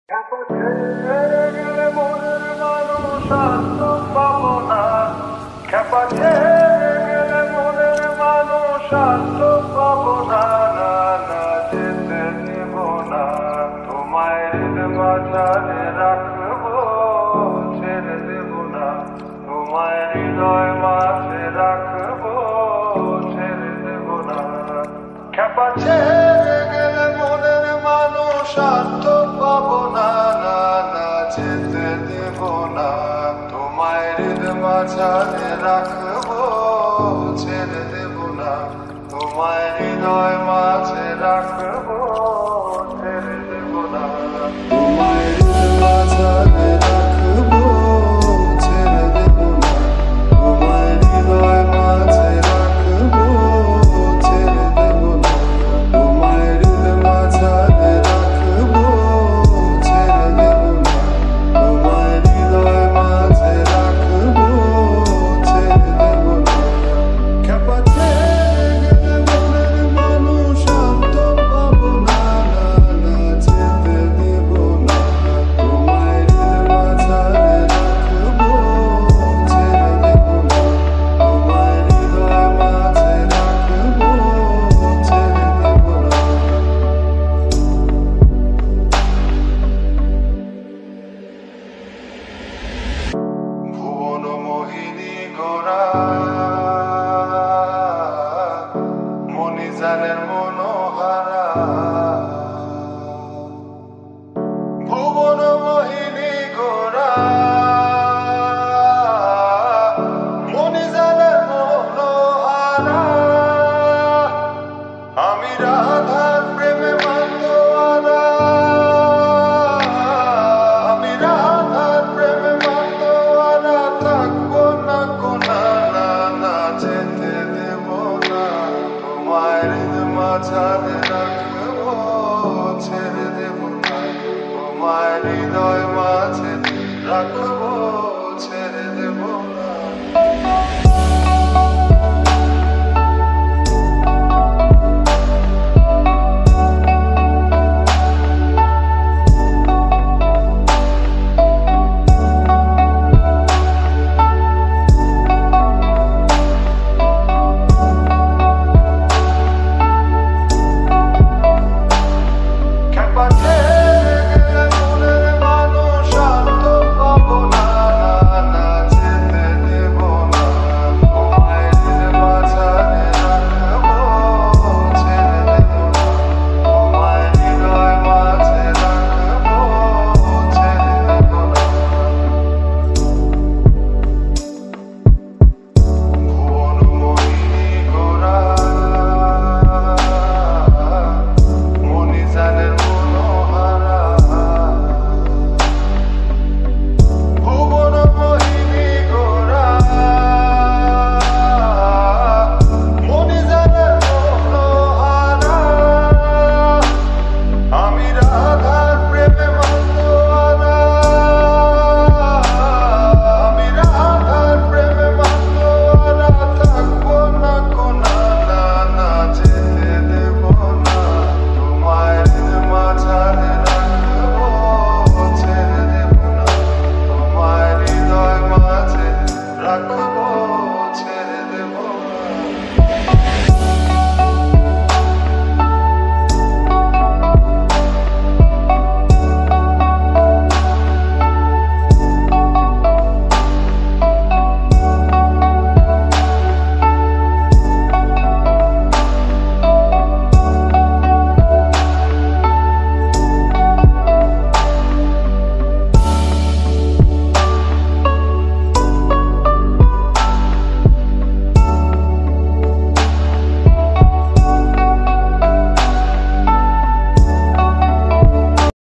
ছেড়ে গেলে মনের মানুষ আর তো পাবো না। খেপা ছেড়ে গেলে মনের মানুষ আর তো পাবো না। না না, যেতে দেব না, তোমায় মাঝারে রাখবো, ছেড়ে দেব না, তোমায় হৃদয় মাঝে রাখবো, ছেড়ে দেব না। খেপা ছেড়ে গেলে মনের মানুষ আর তো পাবো না। না না, যেতে দেব না, তোমায় মাঝারে রাখবো, ছেড়ে দেব না, তোমায় হৃদয় মাঝে রাখবো, ছেড়ে দেব না, তোমায় মাঝারে রাখবো, ছেড়ে দেব না, তোমায় হৃদয় মাঝে রাখবো, ছেড়ে দেব না, তোমায় মাঝারে রাখবো, ছেড়ে দেব না, তোমায় হৃদয় মাঝে রাখবো, ছেড়ে দেব না। খেপা ছেড়ে গেলে মনের মানুষ আর তো পাবো না। না না, যেতে দেব না, তোমায় মাঝারে রাখবো, ছেড়ে দেব না, তোমায় হৃদয় মাঝে রাখবো, ছেড়ে দেব না। ভুবন মোহিনী গোরা মনিজানের মনোহারা, ভুবন মোহিনী গোরা মনিজানের মনোহারা। আমি রাধার প্রেমে মাতোয়ারা, আমি রাধার প্রেমে মাতোয়ারা, থাকবো না কোনা। না না, যেতে দেব না, তোমায় মাঝারে রাখবো, ছেড়ে দেব না, তোমায় হৃদয় মাঝে রাখবো,